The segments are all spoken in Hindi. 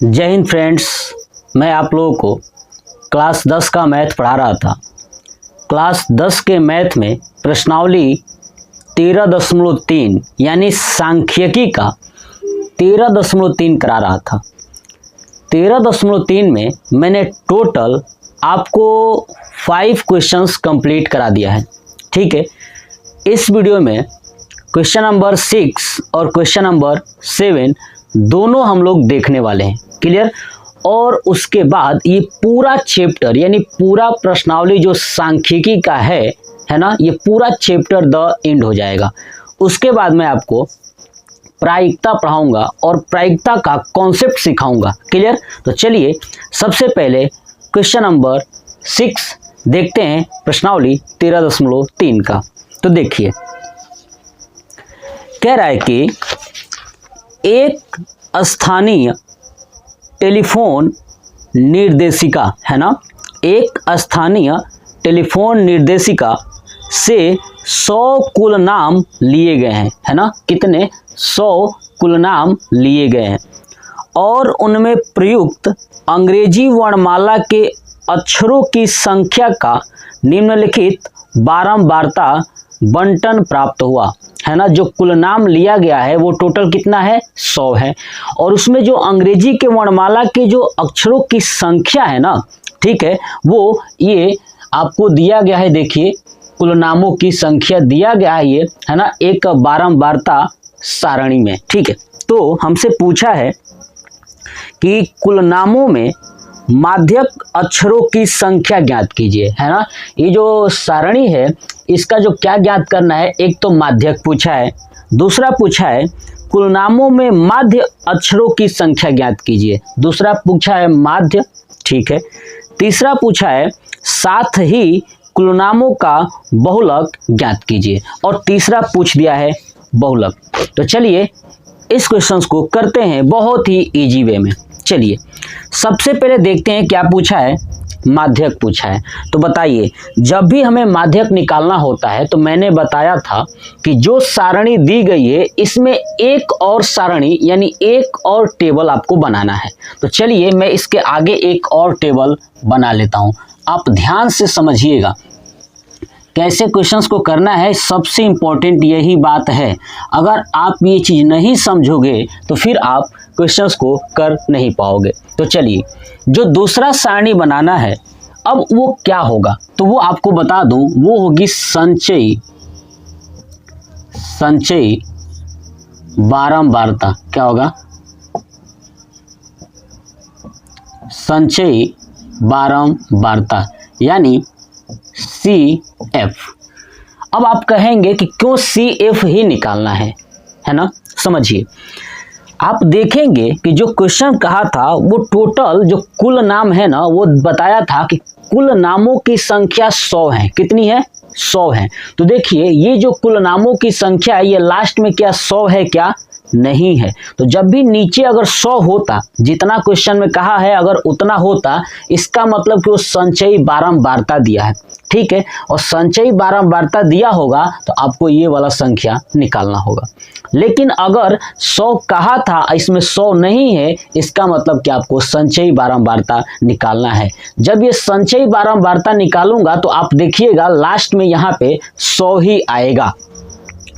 जय हिंद फ्रेंड्स, मैं आप लोगों को क्लास 10 का मैथ पढ़ा रहा था। क्लास 10 के मैथ में प्रश्नावली 13.3 यानी सांख्यिकी का 13.3 करा रहा था। 13.3 में मैंने टोटल आपको 5 क्वेश्चंस कंप्लीट करा दिया है। ठीक है, इस वीडियो में क्वेश्चन नंबर 6 और क्वेश्चन नंबर 7 दोनों हम लोग देखने वाले हैं। क्लियर? और उसके बाद ये पूरा चैप्टर यानी पूरा प्रश्नावली जो सांख्यिकी का है ना, ये पूरा चैप्टर द एंड हो जाएगा। उसके बाद मैं आपको प्रायिकता पढ़ाऊंगा और प्रायिकता का कॉन्सेप्ट सिखाऊंगा। क्लियर? तो चलिए सबसे पहले क्वेश्चन नंबर 6 देखते हैं, प्रश्नावली 13.3 का। तो देखिए, कह रहा है कि एक स्थानीय टेलीफोन निर्देशिका है ना, एक स्थानीय टेलीफोन निर्देशिका से 100 कुल नाम लिए गए हैं, है ना। कितने? 100 कुल नाम लिए गए हैं और उनमें प्रयुक्त अंग्रेजी वर्णमाला के अक्षरों की संख्या का निम्नलिखित बारंबारता बंटन प्राप्त हुआ, है ना। जो कुल नाम लिया गया है वो टोटल कितना है? 100 है। और उसमें जो अंग्रेजी के वर्णमाला के जो अक्षरों की संख्या है ना, ठीक है, वो ये आपको दिया गया है। देखिए, कुल नामों की संख्या दिया गया है ये, है ना, एक बारंबारता सारणी में। ठीक है, तो हमसे पूछा है कि कुल नामों में माध्यक अक्षरों की संख्या ज्ञात कीजिए, है ना। ये जो सारणी है इसका जो क्या ज्ञात करना है, एक तो माध्यक पूछा है, दूसरा पूछा है कुल नामों में माध्य अक्षरों की संख्या ज्ञात कीजिए, दूसरा पूछा है माध्य, ठीक है, तीसरा पूछा है साथ ही कुल नामों का बहुलक ज्ञात कीजिए और तीसरा पूछ दिया है बहुलक। तो चलिए इस क्वेश्चंस को करते हैं बहुत ही इजी वे में। चलिए सबसे पहले देखते हैं क्या पूछा है। माध्यक पूछा है। तो बताइए, जब भी हमें माध्यक निकालना होता है तो मैंने बताया था कि जो सारणी दी गई है इसमें एक और सारणी यानी एक और टेबल आपको बनाना है। तो चलिए मैं इसके आगे एक और टेबल बना लेता हूं। आप ध्यान से समझिएगा कैसे क्वेश्चंस को करना है। सबसे इंपॉर्टेंट यही बात है, अगर आप ये चीज़ नहीं समझोगे तो फिर आप क्वेश्चंस को कर नहीं पाओगे। तो चलिए, जो दूसरा सारणी बनाना है अब वो क्या होगा, तो वो आपको बता दूं, वो होगी संचयी बारंबारता। क्या होगा? संचयी बारंबारता यानी CF। अब आप कहेंगे कि क्यों CF ही निकालना है ना। समझिए, आप देखेंगे कि जो क्वेश्चन कहा था वो टोटल जो कुल नाम है ना, वो बताया था कि कुल नामों की संख्या 100 है। कितनी है? 100 है। तो देखिए, ये जो कुल नामों की संख्या है ये लास्ट में क्या 100 है? क्या नहीं है। तो जब भी नीचे अगर 100 होता, जितना क्वेश्चन में कहा है अगर उतना होता, इसका मतलब कि वो संचयी बारंबारता दिया है। ठीक है, और संचयी बारंबारता दिया होगा तो आपको ये वाला संख्या निकालना होगा। लेकिन अगर 100 कहा था, इसमें 100 नहीं है, इसका मतलब कि आपको संचयी बारंबारता निकालना है। जब ये संचयी बारंबारता निकालूंगा तो आप देखिएगा लास्ट में यहाँ पे 100 ही आएगा।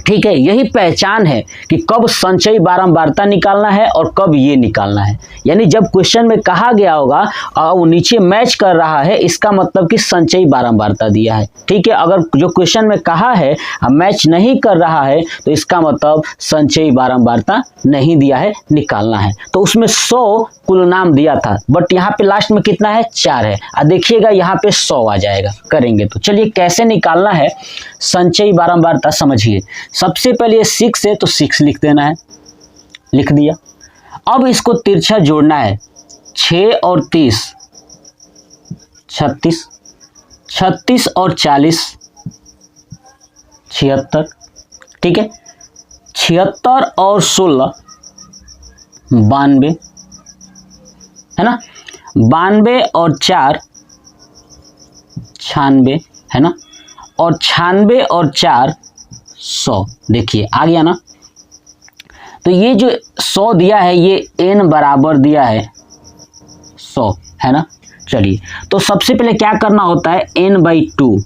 ठीक है, यही पहचान है कि कब संचयी बारंबारता निकालना है और कब ये निकालना है। यानी जब क्वेश्चन में कहा गया होगा और वो नीचे मैच कर रहा है, इसका मतलब कि संचयी बारंबारता दिया है। ठीक है, अगर जो क्वेश्चन में कहा है मैच नहीं कर रहा है तो इसका मतलब संचयी बारंबारता नहीं दिया है, निकालना है। तो उसमें 100 कुल नाम दिया था, बट यहाँ पे लास्ट में कितना है? 4 है। अब देखिएगा यहाँ पे 100 आ जाएगा करेंगे। तो चलिए कैसे निकालना है संचयी बारंबारता समझिए। सबसे पहले ये 6 है तो 6 लिख देना है, लिख दिया। अब इसको तिरछा जोड़ना है, 6 और 30 36, 36 और 40 76। ठीक है, 76 और 16 92, है ना। 92 और 4 96, है ना। और 96 और 4 100। देखिए आ गया ना। तो ये जो 100 दिया है ये n बराबर दिया है 100 है ना। चलिए तो सबसे पहले क्या करना होता है, n/2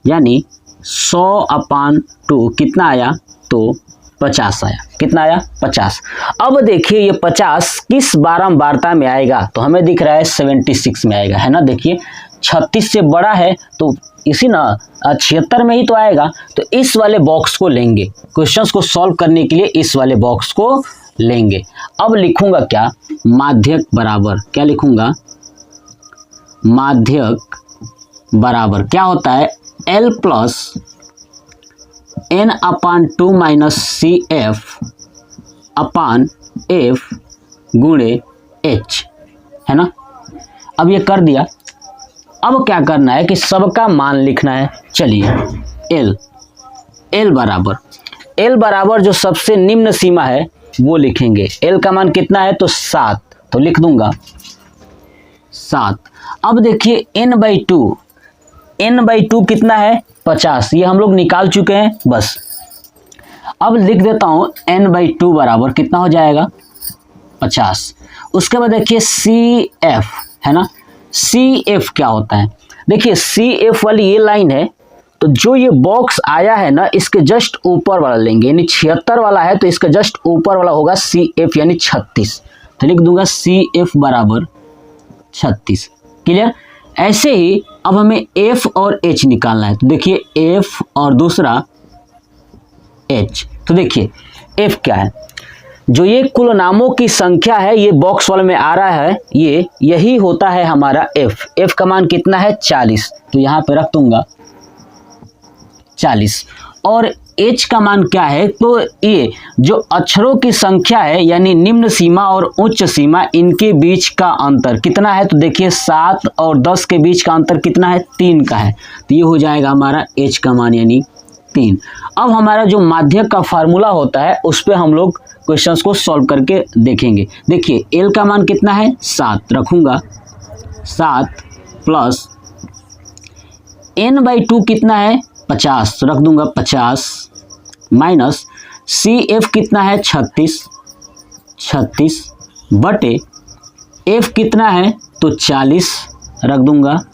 यानी 100/2 कितना आया, तो 50 आया। कितना आया, 50। अब देखिए ये 50 किस बारंबारता में आएगा, तो हमें दिख रहा है 76 में आएगा, है ना। देखिए 36 से बड़ा है तो इसी ना 76 में ही तो आएगा। तो इस वाले बॉक्स को लेंगे, क्वेश्चंस को सॉल्व करने के लिए इस वाले बॉक्स को लेंगे। अब लिखूंगा क्या, माध्यक बराबर, क्या लिखूंगा, माध्यक बराबर क्या होता है, L plus n/2 minus CF अपान F गुणे H, है ना। अब ये कर दिया। अब क्या करना है कि सबका मान लिखना है। चलिए L बराबर जो सबसे निम्न सीमा है वो लिखेंगे। L का मान कितना है, तो 7, तो लिख दूंगा 7। अब देखिए n/2 कितना है, 50, ये हम लोग निकाल चुके हैं बस। अब लिख देता हूं n/2 बराबर कितना हो जाएगा, 50। उसके बाद देखिए CF, है ना। CF क्या होता है, देखिए CF वाली ये लाइन है, तो जो ये बॉक्स आया है ना इसके जस्ट ऊपर वाला लेंगे, यानी 76 वाला है तो इसका जस्ट ऊपर वाला होगा CF यानी 36, तो लिख दूंगा CF बराबर 36। क्लियर। ऐसे ही अब हमें F और H निकालना है, तो देखिए F और दूसरा H। तो देखिए F क्या है, जो ये कुल नामों की संख्या है ये बॉक्स वाले में आ रहा है, यही होता है हमारा F। F का मान कितना है, 40, तो यहाँ पे रख दूंगा 40। और H का मान क्या है, तो ये जो अक्षरों की संख्या है यानी निम्न सीमा और उच्च सीमा, इनके बीच का अंतर कितना है, तो देखिए 7 और 10 के बीच का अंतर कितना है, 3 का है, तो ये हो जाएगा हमारा H का मान यानी 3। अब हमारा जो माध्यक का फार्मूला होता है उस पर हम लोग क्वेश्चंस को सॉल्व करके देखेंगे। देखिए L का मान कितना है, 7 रखूंगा, 7 प्लस n/2 कितना है, 50 रख दूंगा 50, माइनस CF कितना है, 36 बटे F कितना है, तो 40 रख दूंगा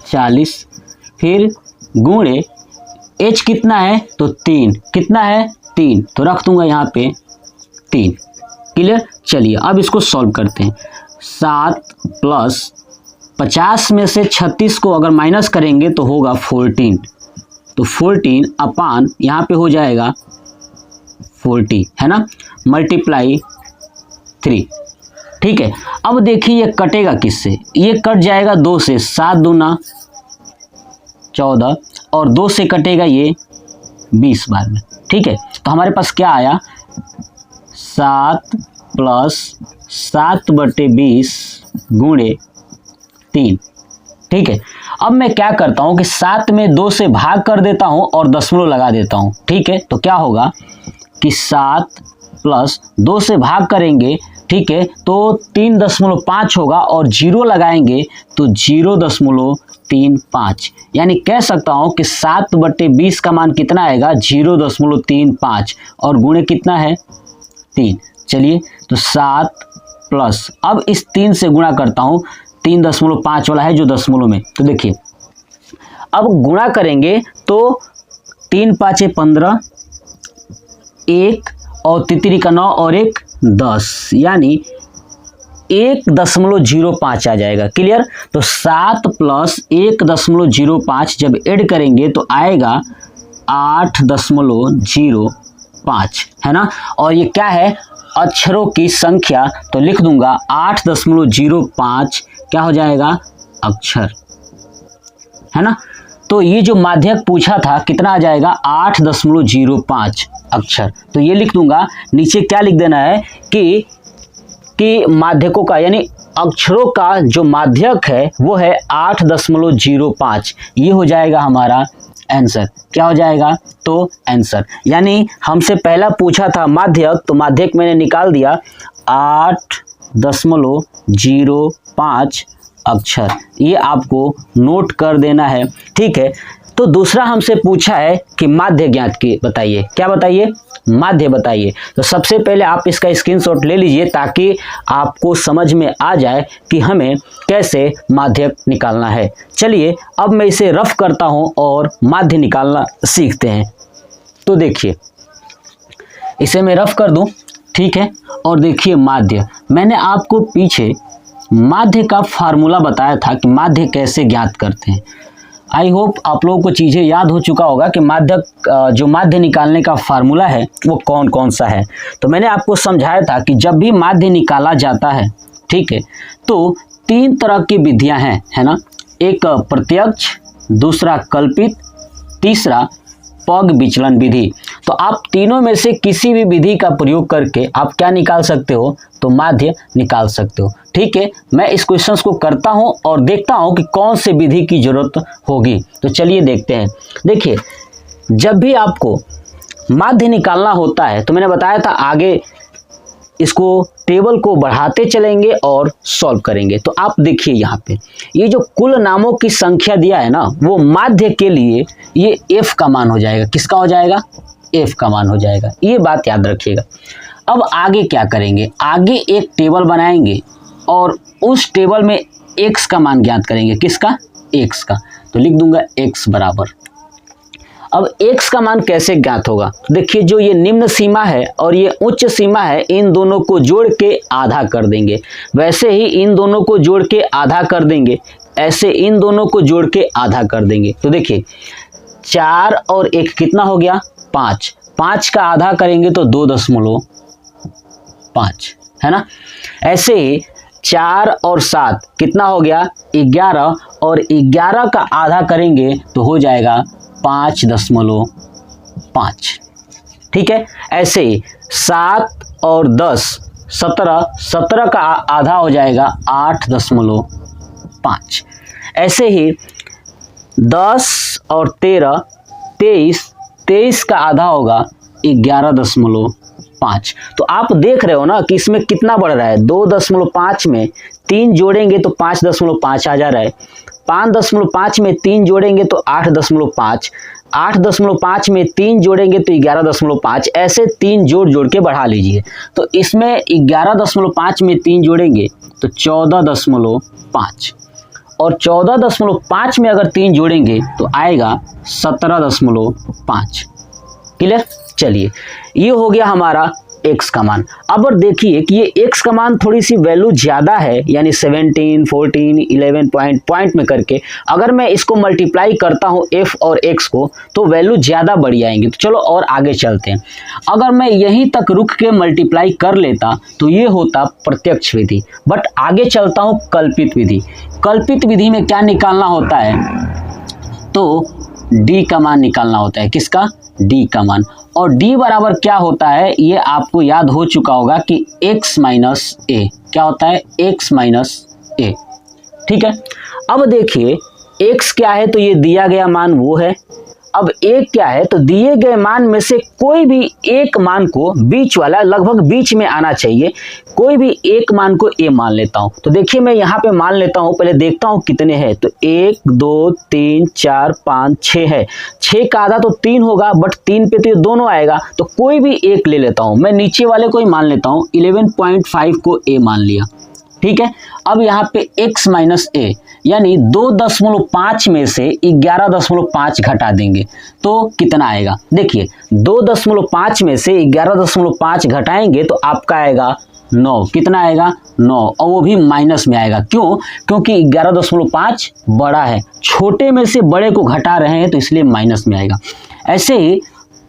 40, फिर गुणे H कितना है, तो 3, कितना है 3, तो रख दूंगा यहाँ पे 3। क्लियर। चलिए अब इसको सॉल्व करते हैं। 7 प्लस 50 में से 36 को अगर माइनस करेंगे तो होगा 14, तो 14 अपान यहाँ पे हो जाएगा 40, है ना, मल्टीप्लाई 3। ठीक है। अब देखिए ये कटेगा किससे, ये कट जाएगा 2 से, 7 दूना 14 और 2 से कटेगा ये 20 बार में। ठीक है, तो हमारे पास क्या आया, 7 प्लस 7/20 गुणे 3। ठीक है। अब मैं क्या करता हूं कि 7 में 2 से भाग कर देता हूं और दशमलव लगा देता हूं। ठीक है, तो क्या होगा कि 7 प्लस 2 से भाग करेंगे, ठीक है, तो 3.5 होगा और 0 लगाएंगे तो 0.35, यानी कह सकता हूं कि 7/20 का मान कितना आएगा, 0.35 और गुणे कितना है 3। चलिए तो 7 प्लस, अब इस 3 से गुणा करता हूं, 3.5 वाला है जो दशमलव में, तो देखिए अब गुणा करेंगे तो 3 5 15, 1 और तितरी का 9 और 1 10, यानी 1.05 आ जाएगा। क्लियर। तो 7 प्लस 1.05 जब ऐड करेंगे तो आएगा 8.05, है ना। और ये क्या है, अक्षरों की संख्या, तो लिख दूंगा 8.05 क्या हो जाएगा, अक्षर, है ना। तो ये जो माध्यक पूछा था कितना आ जाएगा, 8.05 अक्षर, तो ये लिख दूंगा। नीचे क्या लिख देना है कि माध्यकों का यानी अक्षरों का जो माध्यक है वो है 8.05, ये हो जाएगा हमारा आंसर। क्या हो जाएगा, तो आंसर, यानी हमसे पहला पूछा था माध्यक, तो माध्यक मैंने निकाल दिया 8.05 अक्षर, ये आपको नोट कर देना है। ठीक है, तो दूसरा हमसे पूछा है कि माध्य ज्ञात की बताइए, क्या बताइए, माध्य बताइए। तो सबसे पहले आप इसका स्क्रीनशॉट ले लीजिए ताकि आपको समझ में आ जाए कि हमें कैसे माध्य निकालना है। चलिए अब मैं इसे रफ करता हूं और माध्य निकालना सीखते हैं। तो देखिए इसे मैं रफ कर दूं, ठीक है। और देखिए माध्य, मैंने आपको पीछे माध्य का फार्मूला बताया था कि माध्य कैसे ज्ञात करते हैं। आई होप आप लोगों को चीज़ें याद हो चुका होगा कि जो माध्य निकालने का फार्मूला है वो कौन कौन सा है। तो मैंने आपको समझाया था कि जब भी माध्य निकाला जाता है, ठीक है, तो 3 तरह की विधियां हैं, है ना। एक प्रत्यक्ष, दूसरा कल्पित, तीसरा पग विचलन विधि। तो आप तीनों में से किसी भी विधि का प्रयोग करके आप क्या निकाल सकते हो, तो माध्य निकाल सकते हो, ठीक है। मैं इस क्वेश्चंस को करता हूं और देखता हूं कि कौन से विधि की जरूरत होगी। तो चलिए देखते हैं। देखिए जब भी आपको माध्य निकालना होता है तो मैंने बताया था आगे इसको टेबल को बढ़ाते चलेंगे और सॉल्व करेंगे। तो आप देखिए यहाँ पे ये जो कुल नामों की संख्या दिया है ना, वो माध्य के लिए ये f का मान हो जाएगा। किसका हो जाएगा, f का मान हो जाएगा। ये बात याद रखिएगा। अब आगे क्या करेंगे, आगे एक टेबल बनाएंगे और उस टेबल में x का मान ज्ञात करेंगे। किसका, x का। तो लिख दूंगा x बराबर। अब x का मान कैसे ज्ञात होगा, देखिए जो ये निम्न सीमा है और ये उच्च सीमा है, इन दोनों को जोड़ के आधा कर देंगे। वैसे ही इन दोनों को जोड़ के आधा कर देंगे, ऐसे इन दोनों को जोड़ के आधा कर देंगे। तो देखिए 4 और 1 कितना हो गया, 5। 5 का आधा करेंगे तो 2.5 है ना। ऐसे ही 4 और 7 कितना हो गया, 11 और 11 का आधा करेंगे तो हो जाएगा 5.5, ठीक है। ऐसे ही 7 और 10 17, 17 का आधा हो जाएगा 8.5। ऐसे ही 10 और 13 23, 23 का आधा होगा 11.5। तो आप देख रहे हो ना कि इसमें कितना बढ़ रहा है, 2.5 में 3 जोड़ेंगे तो 5.5 आ जा रहा है। 5.5 में 3 जोड़ेंगे तो 8.5, 8.5 में 3 जोड़ेंगे तो 11.5। ऐसे 3 जोड़ के बढ़ा लीजिए। तो इसमें 11.5 में 3 जोड़ेंगे तो 14.5 और 14.5 में अगर 3 जोड़ेंगे तो आएगा 17.5। क्लियर। चलिए ये हो गया हमारा x का मान। अब और देखिए कि ये x का मान थोड़ी सी वैल्यू ज़्यादा है, यानी 17, 14, 11 पॉइंट में करके अगर मैं इसको मल्टीप्लाई करता हूँ f और x को तो वैल्यू ज़्यादा बढ़ आएंगी। तो चलो और आगे चलते हैं। अगर मैं यहीं तक रुक के मल्टीप्लाई कर लेता तो ये होता प्रत्यक्ष विधि, बट आगे चलता हूँ कल्पित विधि। कल्पित विधि में क्या निकालना होता है, तो d का मान निकालना होता है। किसका, d का मान। और d बराबर क्या होता है ये आपको याद हो चुका होगा कि x माइनस ए। क्या होता है, x माइनस ए, ठीक है। अब देखिए x क्या है, तो ये दिया गया मान वो है। अब a क्या है, तो दिए गए मान में से कोई भी एक मान को, बीच वाला लगभग बीच में आना चाहिए, कोई भी एक मान को a मान लेता हूं। तो देखिए मैं यहाँ पे मान लेता हूं, पहले देखता हूं कितने हैं। तो 1 2 3 4 5 6 है। 6 का आधा तो 3 होगा, बट 3 पे तो ये दोनों आएगा, तो कोई भी एक ले लेता हूं। मैं नीचे वाले को ही मान लेता हूं, 11.5 को a मान लिया, ठीक है। अब यहाँ पे x माइनस ए, यानी 2.5 में से 11.5 घटा देंगे तो कितना आएगा। देखिए 2.5 में से 11.5 घटाएंगे तो आपका आएगा 9। कितना आएगा, 9, और वो भी माइनस में आएगा। क्यों, क्योंकि 11.5 बड़ा है, छोटे में से बड़े को घटा रहे हैं तो इसलिए माइनस में आएगा। ऐसे ही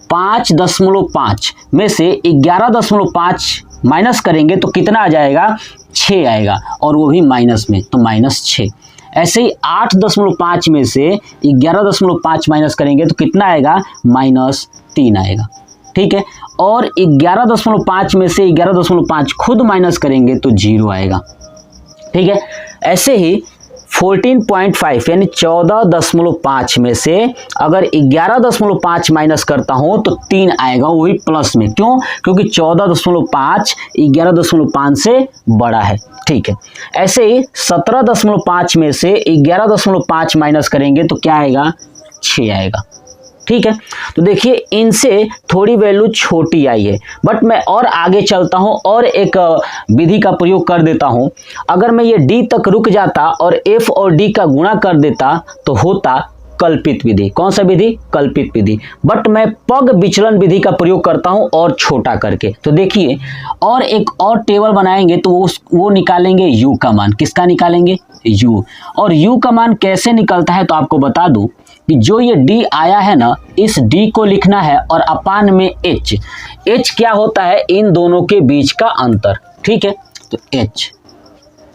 5.5 में से 11.5 माइनस करेंगे तो कितना आ जाएगा, 6 आएगा, और वो भी माइनस में, तो -6। ऐसे ही 8.5 में से 11.5 माइनस करेंगे तो कितना आएगा, -3 आएगा, ठीक है। और 11.5 में से 11.5 खुद माइनस करेंगे तो 0 आएगा, ठीक है। ऐसे ही 14.5 यानी 14.5 में से अगर 11.5 माइनस करता हूं तो 3 आएगा, वही प्लस में। क्यों, क्योंकि 14.5 11.5 से बड़ा है, ठीक है। ऐसे ही 17.5 में से 11.5 माइनस करेंगे तो क्या आएगा, 6 आएगा। ठीक है, तो देखिए इनसे थोड़ी वैल्यू छोटी आई है, बट मैं और आगे चलता हूं और एक विधि का प्रयोग कर देता हूं। अगर मैं ये d तक रुक जाता और f और d का गुणा कर देता तो होता कल्पित विधि। कौन सा विधि? कल्पित विधि। बट मैं पग विचलन विधि का प्रयोग करता हूं और छोटा करके। तो देखिए और एक और टेबल बनाएंगे तो वो निकालेंगे u का मान। किसका निकालेंगे? u। और u का मान कैसे निकलता है तो आपको बता दूं कि जो ये d आया है ना, इस d को लिखना है और अपान में h। h क्या होता है? इन दोनों के बीच का अंतर। ठीक है, तो h,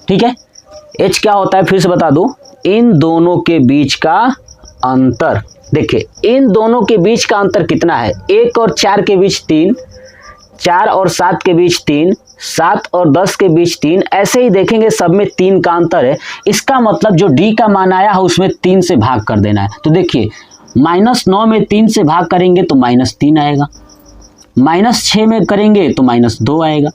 ठीक है, h क्या होता है फिर से बता दूं, इन दोनों के बीच का अंतर। देखिए इन दोनों के बीच का अंतर कितना है? 1 और 4 के बीच 3, 4 और 7 के बीच 3, 7 और 10 के बीच 3। ऐसे ही देखेंगे सब में 3 का अंतर है। इसका मतलब जो d का मान आया है उसमें 3 से भाग कर देना है। तो देखिए -9 में 3 से भाग करेंगे तो -3 आएगा, -6 में करेंगे तो -2 आएगा,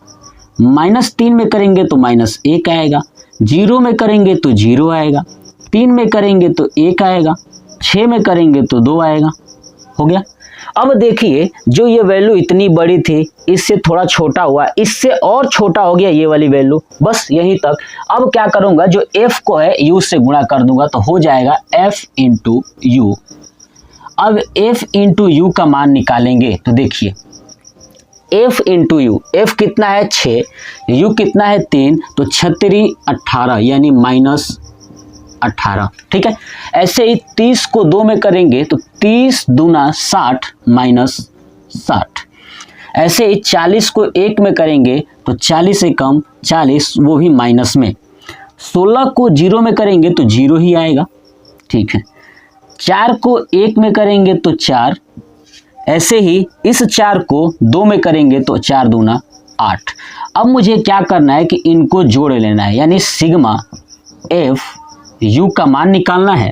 -3 में करेंगे तो -1 आएगा, 0 में करेंगे तो 0 आएगा, 3 में करेंगे तो 1 आएगा, 6 में करेंगे तो 2 आएगा। हो गया। अब देखिए जो ये वैल्यू इतनी बड़ी थी इससे थोड़ा छोटा हुआ, इससे और छोटा हो गया ये वाली वैल्यू, बस यहीं तक। अब क्या करूंगा, जो f को है u से गुणा कर दूंगा तो हो जाएगा f इंटू यू। अब f इंटू यू का मान निकालेंगे तो देखिए f इंटू यू, f कितना है 6, u कितना है 3, तो 36 18 यानी -18। ठीक है, ऐसे ही 30 को 2 में करेंगे तो 30 दूना 60 -60। ऐसे ही 40 को 1 में करेंगे तो 40 से कम 40, वो भी माइनस में। 16 को 0 में करेंगे तो 0 ही आएगा। ठीक है, 4 को 1 में करेंगे तो 4। ऐसे ही इस 4 को 2 में करेंगे तो 4 दूना 8। अब मुझे क्या करना है कि इनको जोड़ लेना है, यानी सिग्मा f u का मान निकालना है।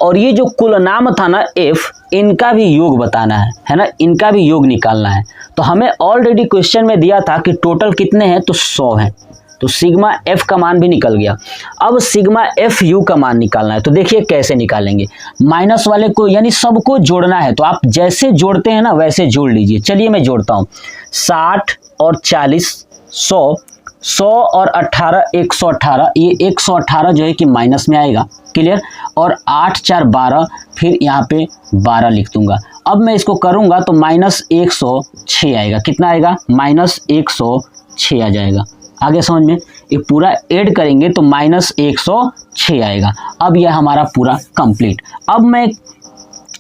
और ये जो कुल नाम था ना f, इनका भी योग बताना है ना, इनका भी योग निकालना है। तो हमें ऑलरेडी क्वेश्चन में दिया था कि टोटल कितने हैं, तो 100 हैं। तो सिग्मा f का मान भी निकल गया। अब सिग्मा f u का मान निकालना है। तो देखिए कैसे निकालेंगे, माइनस वाले को यानी सबको जोड़ना है। तो आप जैसे जोड़ते हैं ना वैसे जोड़ लीजिए। चलिए मैं जोड़ता हूँ, 60 और 40 100, 100 और 18 118। ये 118 जो है कि माइनस में आएगा, क्लियर। और 8 4 12, फिर यहाँ पे 12 लिख दूंगा। अब मैं इसको करूंगा तो -106 आएगा। कितना आएगा? -106 आ जाएगा। आगे समझ में, ये पूरा ऐड करेंगे तो -106 आएगा। अब यह हमारा पूरा कंप्लीट। अब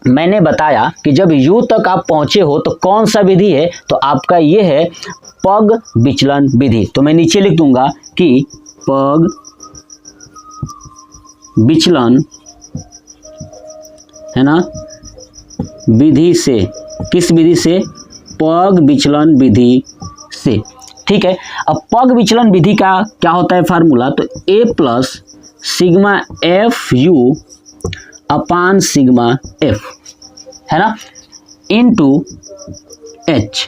मैंने बताया कि जब u तक आप पहुंचे हो तो कौन सा विधि है, तो आपका ये है पग विचलन विधि। तो मैं नीचे लिख दूंगा कि पग विचलन, है ना, विधि से। किस विधि से? पग विचलन विधि से। ठीक है, अब पग विचलन विधि का क्या होता है फार्मूला, तो a plus sigma F you upon sigma F, है ना, इनटू h।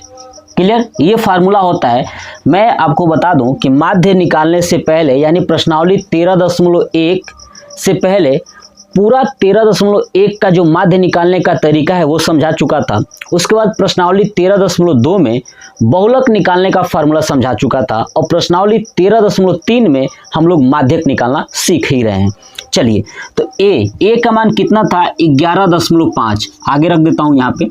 क्लियर, ये फार्मूला होता है। मैं आपको बता दूं कि माध्य निकालने से पहले यानी प्रश्नावली 13.1 से पहले पूरा 13.1 का जो माध्य निकालने का तरीका है वो समझा चुका था। उसके बाद प्रश्नावली 13.2 में बहुलक निकालने का फार्मूला समझा चुका था, और प्रश्नावली 13.3 में हम लोग माध्यक निकालना सीख ही रहे हैं। चलिए, तो ए का मान कितना था? 11.5। आगे रख देता हूँ यहाँ पे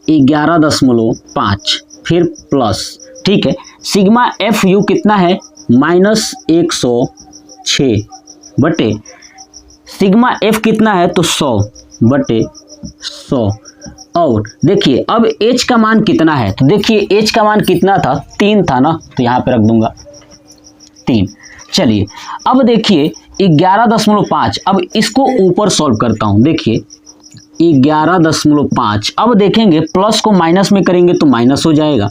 11.5, फिर प्लस। ठीक है, सिग्मा एफ यू कितना है? -106 बटे सिग्मा एफ कितना है? तो 100 बटे 100। और देखिए अब h का मान कितना है, तो देखिए h का मान कितना था? 3 था ना, तो यहाँ पे रख दूंगा 3। चलिए अब देखिए 11.5। अब इसको ऊपर सॉल्व करता हूँ। देखिए 11.5। अब देखेंगे प्लस को माइनस में करेंगे तो माइनस हो जाएगा।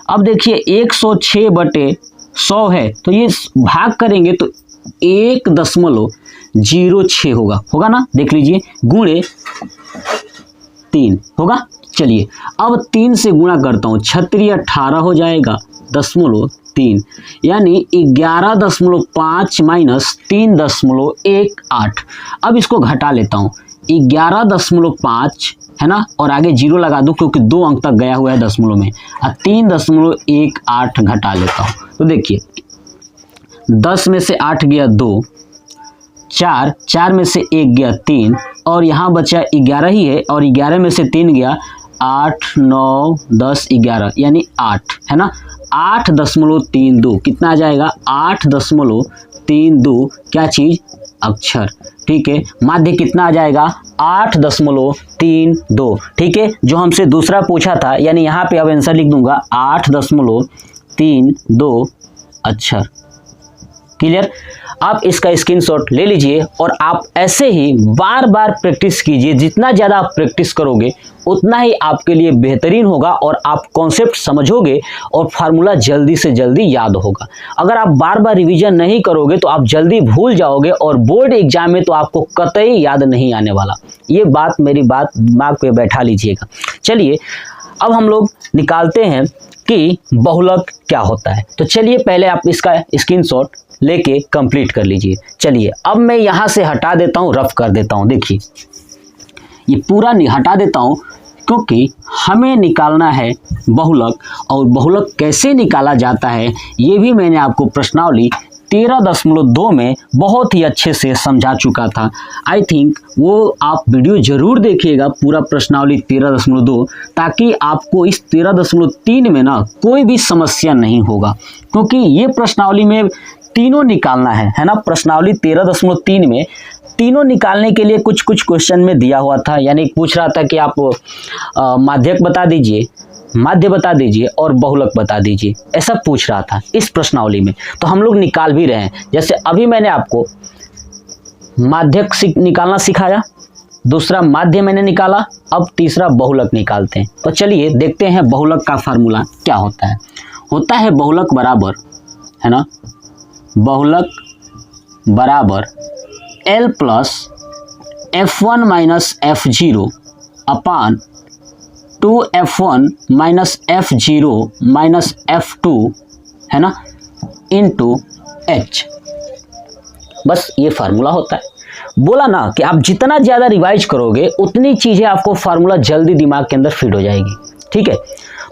अब देखिए 106 बटे 100 है, तो ये भाग करेंगे तो 1.06 होगा ना, देख लीजिए, गुणे 3 होगा। चलिए अब 3 से गुणा करता हूँ, 36 18 हो जाएगा 0.3, यानी 11.5 माइनस 3.18। अब इसको घटा लेता हूँ, 11.5 है ना, और आगे 0 लगा दूं क्योंकि 2 अंक तक गया हुआ है दशमलव में, और 3.18 घटा लेता हूँ। तो देखिए 10 में से 8 गया 2, 4 में से 1 गया 3, और यहाँ बचा 11 ही है, और 11 में से 3 गया 8, 9, 10, 11 यानी 8 है ना। 8.32 कितना आ जाएगा? 8.32 क्या चीज़? अक्षर। ठीक है, माध्य कितना आ जाएगा? 8.32। ठीक है, जो हमसे दूसरा पूछा था, यानी यहाँ पे अब आंसर लिख दूंगा 8.32 अक्षर। क्लियर? आप इसका स्क्रीनशॉट ले लीजिए और आप ऐसे ही बार बार प्रैक्टिस कीजिए। जितना ज़्यादा आप प्रैक्टिस करोगे उतना ही आपके लिए बेहतरीन होगा और आप कॉन्सेप्ट समझोगे और फार्मूला जल्दी से जल्दी याद होगा। अगर आप बार बार रिवीजन नहीं करोगे तो आप जल्दी भूल जाओगे और बोर्ड एग्जाम में तो आपको कतई याद नहीं आने वाला। ये मेरी बात दिमाग पे बैठा लीजिएगा। चलिए अब हम लोग निकालते हैं कि बहुलक क्या होता है। तो चलिए पहले आप इसका स्क्रीनशॉट लेके कंप्लीट कर लीजिए। चलिए अब मैं यहाँ से हटा देता हूँ, रफ कर देता हूँ। देखिए ये पूरा हटा देता हूँ क्योंकि हमें निकालना है बहुलक, और बहुलक कैसे निकाला जाता है ये भी मैंने आपको प्रश्नावली 13.2 में बहुत ही अच्छे से समझा चुका था। आई थिंक वो आप वीडियो जरूर देखिएगा, पूरा प्रश्नावली 13.2, ताकि आपको इस 13.3 में ना कोई भी समस्या नहीं होगा, क्योंकि ये प्रश्नावली में तीनों निकालना है ना। प्रश्नावली 13.3 में तीनों निकालने के लिए कुछ कुछ क्वेश्चन में दिया हुआ था, यानी पूछ रहा था कि आप माध्यक बता दीजिए, माध्य बता दीजिए और बहुलक बता दीजिए, ऐसा पूछ रहा था इस प्रश्नावली में। तो हम लोग निकाल भी रहे हैं। जैसे अभी मैंने आपको माध्यक निकालना सिखाया, दूसरा माध्य मैंने निकाला, अब तीसरा बहुलक निकालते हैं। तो चलिए देखते हैं बहुलक का फार्मूला क्या होता है। होता है बहुलक बराबर, है ना, बहुलक बराबर L plus F1 minus F0 अपान 2F1 minus F0 minus F2 है ना इंटू H। बस ये फार्मूला होता है। बोला ना कि आप जितना ज़्यादा रिवाइज करोगे उतनी चीज़ें आपको फार्मूला जल्दी दिमाग के अंदर फिट हो जाएगी। ठीक है,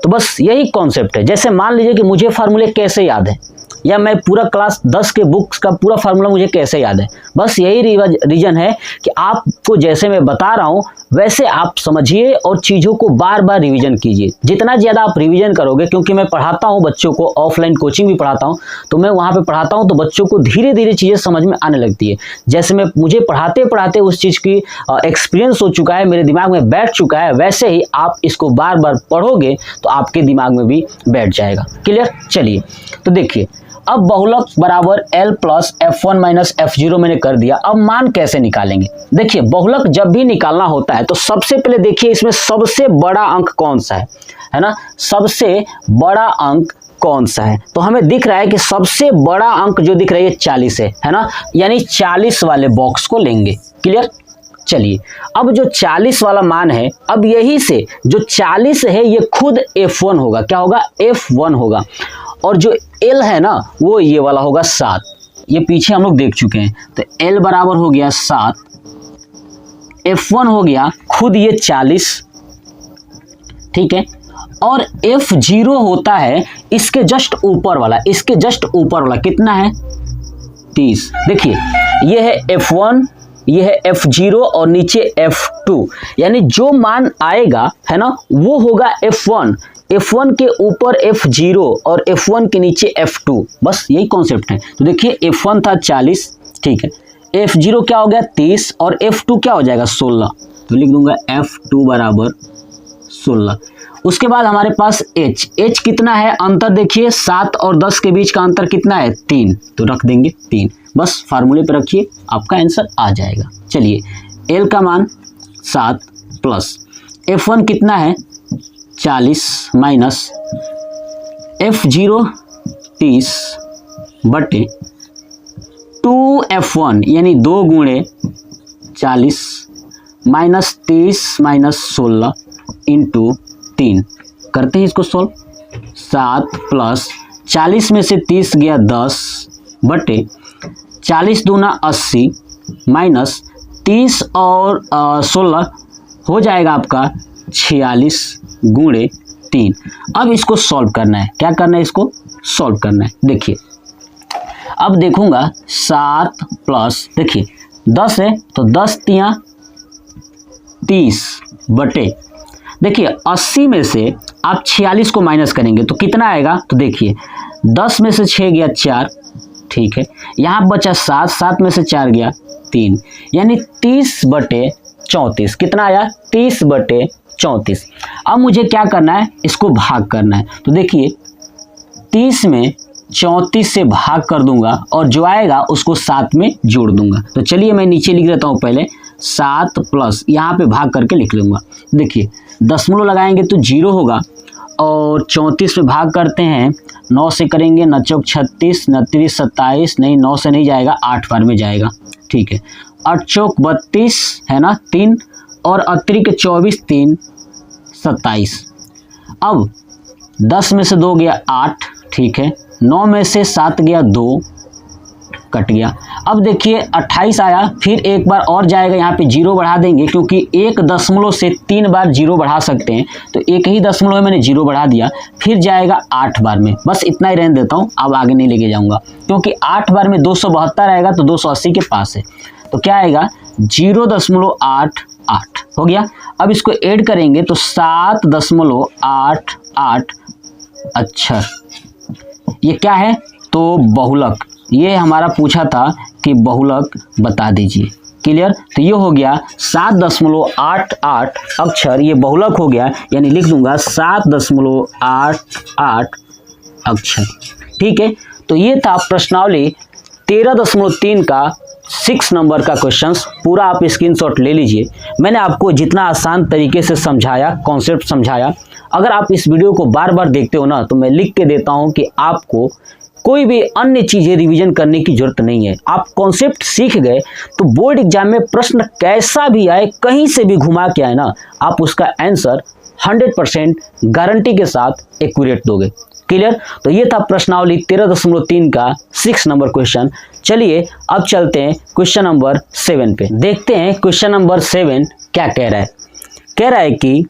तो बस यही कॉन्सेप्ट है। जैसे मान लीजिए कि मुझे फार्मूले कैसे याद है, या मैं पूरा क्लास 10 के बुक्स का पूरा फार्मूला मुझे कैसे याद है, बस यही रीजन है कि आपको जैसे मैं बता रहा हूँ वैसे आप समझिए और चीज़ों को बार बार रिवीजन कीजिए। जितना ज़्यादा आप रिवीजन करोगे, क्योंकि मैं पढ़ाता हूँ बच्चों को, ऑफलाइन कोचिंग भी पढ़ाता हूँ, तो मैं वहाँ पे पढ़ाता हूँ तो बच्चों को धीरे धीरे चीज़ें समझ में आने लगती है। जैसे मुझे पढ़ाते पढ़ाते उस चीज़ की एक्सपीरियंस हो चुका है, मेरे दिमाग में बैठ चुका है, वैसे ही आप इसको बार बार पढ़ोगे तो आपके दिमाग में भी बैठ जाएगा। क्लियर? चलिए तो देखिए, अब बहुलक बराबर L plus F1 minus F0 मैंने कर दिया। अब मान कैसे निकालेंगे? देखिए बहुलक जब भी निकालना होता है तो सबसे पहले देखिए इसमें सबसे बड़ा अंक कौन सा है ना, सबसे बड़ा अंक कौन सा है। तो हमें दिख रहा है कि सबसे बड़ा अंक जो दिख रहा है 40 है ना, यानी 40 वाले बॉक्स को लेंगे। क्लियर? चलिए अब जो 40 वाला मान है, अब यही से जो 40 है ये खुद F1 होगा। क्या होगा? F1 होगा। और जो L है ना वो ये वाला होगा 7। ये पीछे हम लोग देख चुके हैं। तो L बराबर हो गया 7, F1 हो गया खुद ये 40। ठीक है, और F0 होता है इसके जस्ट ऊपर वाला, इसके जस्ट ऊपर वाला कितना है? 30। देखिए ये है F1, ये है F0 और नीचे F2, यानी जो मान आएगा है ना वो होगा F1, F1 के ऊपर F0 और F1 के नीचे F2। बस यही कॉन्सेप्ट है। तो देखिए F1 था 40, ठीक है, F0 क्या हो गया 30 और F2 क्या हो जाएगा 16। तो लिख दूंगा F2 बराबर 16। उसके बाद हमारे पास H कितना है? अंतर देखिए 7 और 10 के बीच का अंतर कितना है? 3। तो रख देंगे 3। बस फार्मूले पे रखिए, आपका आंसर आ जाएगा। चलिए L का मान 7 प्लस F1 कितना है? 40 माइनस F0 30 बटे 2F1 यानी 2 गुणे 40 माइनस 30 माइनस 16 इंटू 3। करते हैं इसको सोल्व। 7 प्लस 40 में से 30 गया 10 बटे 40 दूना 80 माइनस 30 और 16 हो जाएगा आपका 46 गुणे 3। अब इसको सॉल्व करना है। क्या करना है? इसको सॉल्व करना है। देखिए अब देखूंगा 7 प्लस, देखिए 10 है तो 10 तियां 30 बटे, देखिए 80 में से आप 46 को माइनस करेंगे तो कितना आएगा? तो देखिए 10 में से 6 गया 4, ठीक है, यहाँ बचा 7, 7 में से 4 गया 3, यानी 30 बटे 34। कितना आया? 30 बटे 34। अब मुझे क्या करना है? इसको भाग करना है। तो देखिए 30 में 34 से भाग कर दूंगा और जो आएगा उसको 7 में जोड़ दूंगा। तो चलिए मैं नीचे लिख देता हूँ पहले 7 प्लस, यहाँ पे भाग करके लिख लूँगा। देखिए दशमलव लगाएंगे तो 0 होगा और 34 में भाग करते हैं 9 से करेंगे, 9 चौक 36, 29 27, नहीं 9 से नहीं जाएगा, 8 बार में जाएगा, ठीक है, 8 चौक 32 है ना 3 और अतिरिक्त 24, 3 27। अब 10 में से 2 गया 8, ठीक है, 9 में से 7 गया 2, कट गया। अब देखिए 28 आया, फिर एक बार और जाएगा, यहाँ पे 0 बढ़ा देंगे क्योंकि एक दशमलव से 3 बार 0 बढ़ा सकते हैं, तो एक ही दशमलव में मैंने 0 बढ़ा दिया, फिर जाएगा 8 बार में। बस इतना ही रहने देता हूँ, अब आगे नहीं लेके जाऊँगा क्योंकि 8 बार में 272 आएगा तो 280 के पास है, तो क्या आएगा 0.88 हो गया। अब इसको ऐड करेंगे तो 7.88। अच्छा ये क्या है? तो बहुलक, ये हमारा पूछा था कि बहुलक बता दीजिए। क्लियर? तो ये हो गया 7.88 अक्षर, ये बहुलक हो गया, यानी लिख दूंगा 7.88 अक्षर। ठीक है, तो ये था प्रश्नावली 13.3 का 6 नंबर का क्वेश्चंस। पूरा आप स्क्रीनशॉट ले लीजिए। मैंने आपको जितना आसान तरीके से समझाया, कॉन्सेप्ट समझाया, अगर आप इस वीडियो को बार बार देखते हो ना तो मैं लिख के देता हूं कि आपको कोई भी अन्य चीज़ें रिवीजन करने की जरूरत नहीं है। आप कॉन्सेप्ट सीख गए तो बोर्ड एग्जाम में प्रश्न कैसा भी आए, कहीं से भी घुमा के आए ना, आप उसका आंसर 100% गारंटी के साथ एक्यूरेट दोगे। क्लियर? तो ये था प्रश्नावली 13.3 का 6 नंबर क्वेश्चन। चलिए अब चलते हैं क्वेश्चन नंबर 7 पे। देखते हैं क्वेश्चन नंबर 7 क्या कह रहा है। कह रहा है कि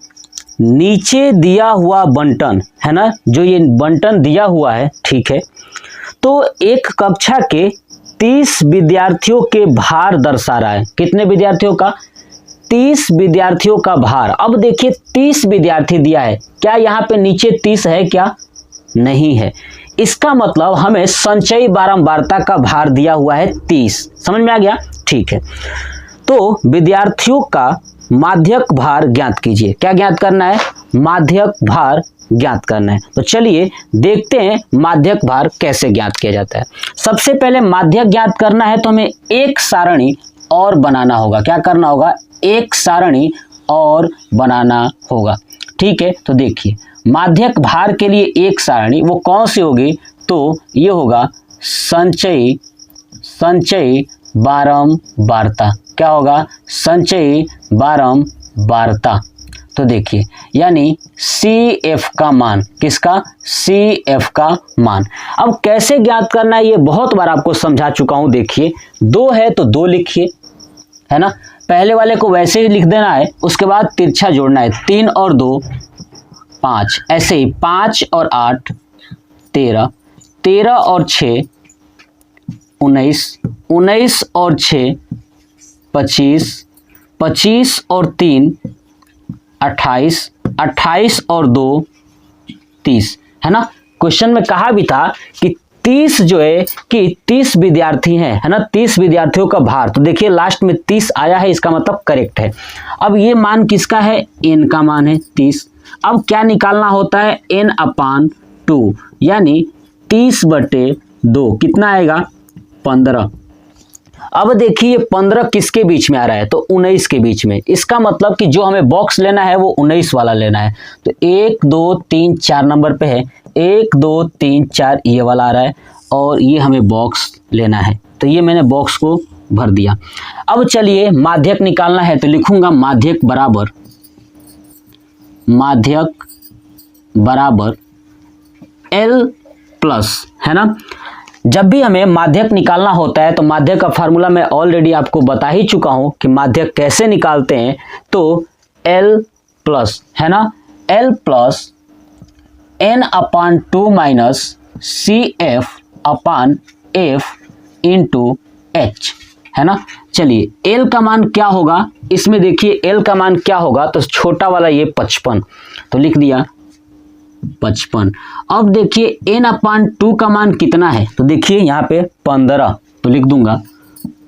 नीचे दिया हुआ बंटन है ना, जो ये बंटन दिया हुआ है, ठीक है, तो एक कक्षा के 30 विद्यार्थियों के भार दर्शा रहा है। कितने विद्यार्थियों का? 30 विद्यार्थियों का भार। अब देखिए 30 विद्यार्थी दिया है, क्या यहाँ पे नीचे 30 है क्या? नहीं है। इसका मतलब हमें संचयी बारंबारता का भार दिया हुआ है 30। समझ में आ गया? ठीक है, तो विद्यार्थियों का माध्यक भार ज्ञात कीजिए। क्या ज्ञात करना है? माध्यक भार ज्ञात करना है। तो चलिए देखते हैं माध्यक भार कैसे ज्ञात किया जाता है। सबसे पहले माध्यक ज्ञात करना है तो हमें एक सारणी और बनाना होगा। क्या करना होगा? एक सारणी और बनाना होगा। ठीक है, तो देखिए माध्यक भार के लिए एक सारणी वो कौन सी होगी? तो ये होगा संचयी बारंबारता। क्या होगा? संचयी बारंबारता। तो देखिए यानी CF का मान, किसका? CF का मान। अब कैसे ज्ञात करना है ये बहुत बार आपको समझा चुका हूं। देखिए 2 है तो 2 लिखिए, है ना, पहले वाले को वैसे ही लिख देना है, उसके बाद तिरछा जोड़ना है, 3 और 2 5, ऐसे ही 5 और 8 13, 13 और 6 19, 19 और 6 25, 25 और 3 28, 28 और 2 30, है ना। क्वेश्चन में कहा भी था कि 30 जो है कि 30 विद्यार्थी हैं, है ना, 30 विद्यार्थियों का भार। तो देखिए लास्ट में 30 आया है, इसका मतलब करेक्ट है। अब ये मान किसका है? n का मान है 30। अब क्या निकालना होता है? n/2 यानी 30/2 कितना आएगा? 15। अब देखिए 15 किसके बीच में आ रहा है? तो 19 के बीच में। इसका मतलब कि जो हमें बॉक्स लेना है वो 19 वाला लेना है। तो 1 2 3 4 नंबर पे है, 1 2 3 4 ये वाला आ रहा है और ये हमें बॉक्स लेना है। तो ये मैंने बॉक्स को भर दिया। अब चलिए माध्यक निकालना है तो लिखूंगा माध्यक बराबर L प्लस, है ना, जब भी हमें माध्यक निकालना होता है तो माध्यक का फार्मूला मैं ऑलरेडी आपको बता ही चुका हूं कि माध्यक कैसे निकालते हैं। तो L प्लस है ना, L plus n/2 minus CF/F into H है ना। चलिए L का मान क्या होगा, इसमें देखिए L का मान क्या होगा, तो छोटा वाला ये 55, तो लिख दिया 55। अब देखिए n/2 का मान कितना है, तो देखिए यहाँ पे 15, तो लिख दूंगा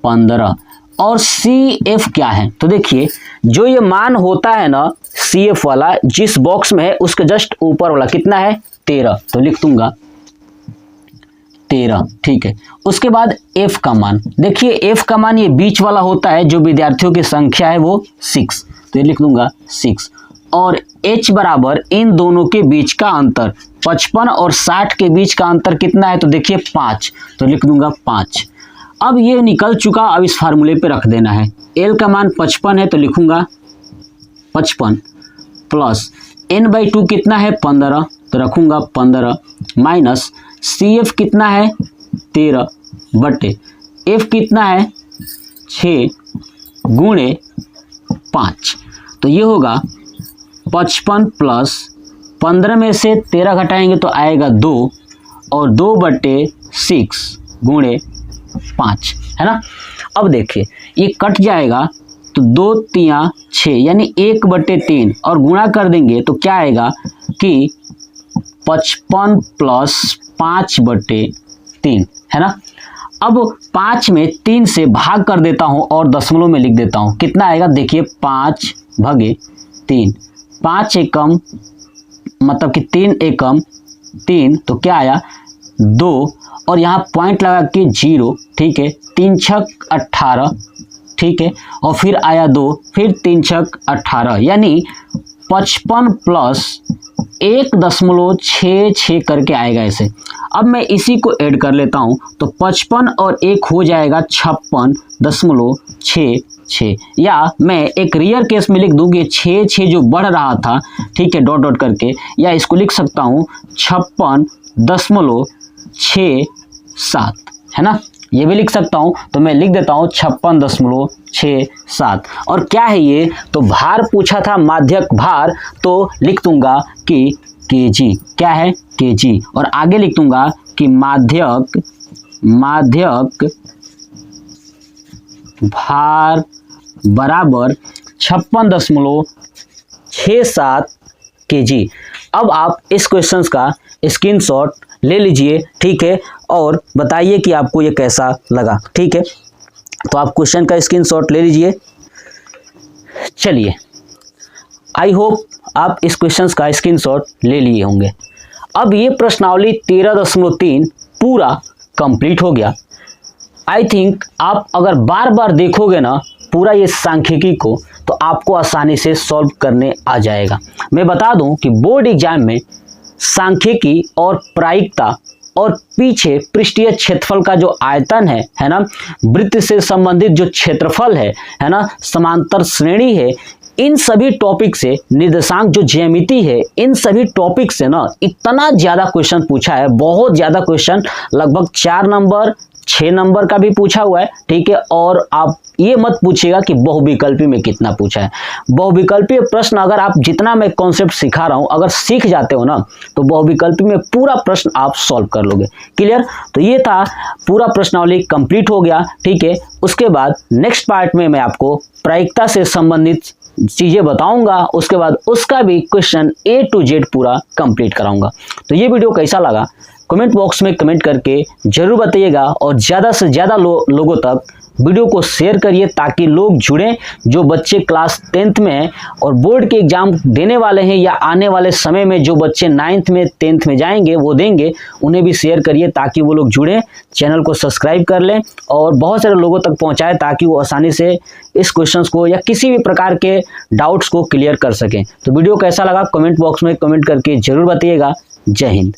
15। और CF क्या है, तो देखिए जो ये मान होता है ना CF वाला, जिस बॉक्स में है उसके जस्ट ऊपर वाला कितना है 13, तो लिख दूंगा 13, ठीक है। उसके बाद F का मान, देखिए F का मान ये बीच वाला होता है, जो विद्यार्थियों की संख्या है वो 6, तो ये लिख दूंगा 6। और H बराबर इन दोनों के बीच का अंतर 55 और 60 के बीच का अंतर कितना है, तो देखिए 5, तो लिख दूंगा 5। अब ये निकल चुका, अब इस फार्मूले पे रख देना है। L का मान 55 है तो लिखूंगा 55 प्लस n/2 कितना है 15, तो रखूंगा 15 माइनस CF कितना है 13 बटे F कितना है 6 गुणे 5, तो ये होगा 55 प्लस 15 में से 13 घटाएंगे तो आएगा 2 और 2/6 गुणे 5 है ना। अब देखिए ये कट जाएगा तो 2 3 6 यानी 1/3 और गुणा कर देंगे तो क्या आएगा कि 55 प्लस 5/3 है ना। अब 5 में 3 से भाग कर देता हूं और दशमलव में लिख देता हूं, कितना आएगा देखिए 5/3, 5 एकम मतलब कि 3 एकम 3, तो क्या आया 2 और यहाँ पॉइंट लगा के 0, ठीक है। 3 छक 18, ठीक है, और फिर आया 2, फिर 3 छक 18 यानी 55 प्लस 1.66 करके आएगा ऐसे। अब मैं इसी को ऐड कर लेता हूं तो 55 और 1 हो जाएगा 56.66, या मैं एक रियर केस में लिख दूं कि 6 जो बढ़ रहा था, ठीक है, डॉट डॉट करके, या इसको लिख सकता हूं 56.67 है ना, ये भी लिख सकता हूं। तो मैं लिख देता हूं 56.67। और क्या है ये, तो भार पूछा था माध्यक भार, तो लिख दूंगा कि kg, क्या है kg, और आगे लिख दूंगा कि माध्यक भार बराबर 56.67 kg। अब आप इस क्वेश्चन का स्क्रीनशॉट ले लीजिए, ठीक है, और बताइए कि आपको ये कैसा लगा, ठीक है। तो आप क्वेश्चन का स्क्रीनशॉट ले लीजिए। चलिए, आई होप आप इस क्वेश्चन का स्क्रीनशॉट ले लिए होंगे। अब ये प्रश्नावली 13.3 पूरा कंप्लीट हो गया। आई थिंक आप अगर बार बार देखोगे ना पूरा ये सांख्यिकी को, तो आपको आसानी से सॉल्व करने आ जाएगा। मैं बता दूं कि बोर्ड एग्जाम में सांख्यिकी और प्रायिकता और पीछे पृष्ठीय क्षेत्रफल का जो आयतन है ना, वृत्त से संबंधित जो क्षेत्रफल है ना, समांतर श्रेणी है, इन सभी टॉपिक से, निर्देशांक जो ज्यामिति है, इन सभी टॉपिक से ना इतना ज्यादा क्वेश्चन पूछा है, बहुत ज्यादा क्वेश्चन, लगभग 4 नंबर 6 नंबर का भी पूछा हुआ है, ठीक है। और आप ये मत पूछिएगा कि बहुविकल्पी में कितना पूछा है। बहुविकल्पीय प्रश्न अगर आप जितना मैं कॉन्सेप्ट सिखा रहा हूं अगर सीख जाते हो ना, तो बहुविकल्पी में पूरा प्रश्न आप सॉल्व कर लोगे। क्लियर। तो ये था, पूरा प्रश्नावली कंप्लीट हो गया, ठीक है। उसके बाद नेक्स्ट पार्ट में मैं आपको प्रायिकता से संबंधित चीजें बताऊंगा, उसके बाद उसका भी क्वेश्चन A to Z पूरा कंप्लीट कराऊंगा। तो ये वीडियो कैसा लगा कमेंट बॉक्स में कमेंट करके जरूर बताइएगा, और ज़्यादा से ज़्यादा लोगों तक वीडियो को शेयर करिए ताकि लोग जुड़ें, जो बच्चे क्लास 10th में हैं और बोर्ड के एग्जाम देने वाले हैं, या आने वाले समय में जो बच्चे 9th में 10th में जाएंगे वो देंगे, उन्हें भी शेयर करिए ताकि वो लोग जुड़ें, चैनल को सब्सक्राइब कर लें और बहुत सारे लोगों तक पहुंचाएं ताकि वो आसानी से इस क्वेश्चंस को या किसी भी प्रकार के डाउट्स को क्लियर कर सकें। तो वीडियो कैसा लगा कमेंट बॉक्स में कमेंट करके जरूर बताइएगा। जय हिंद।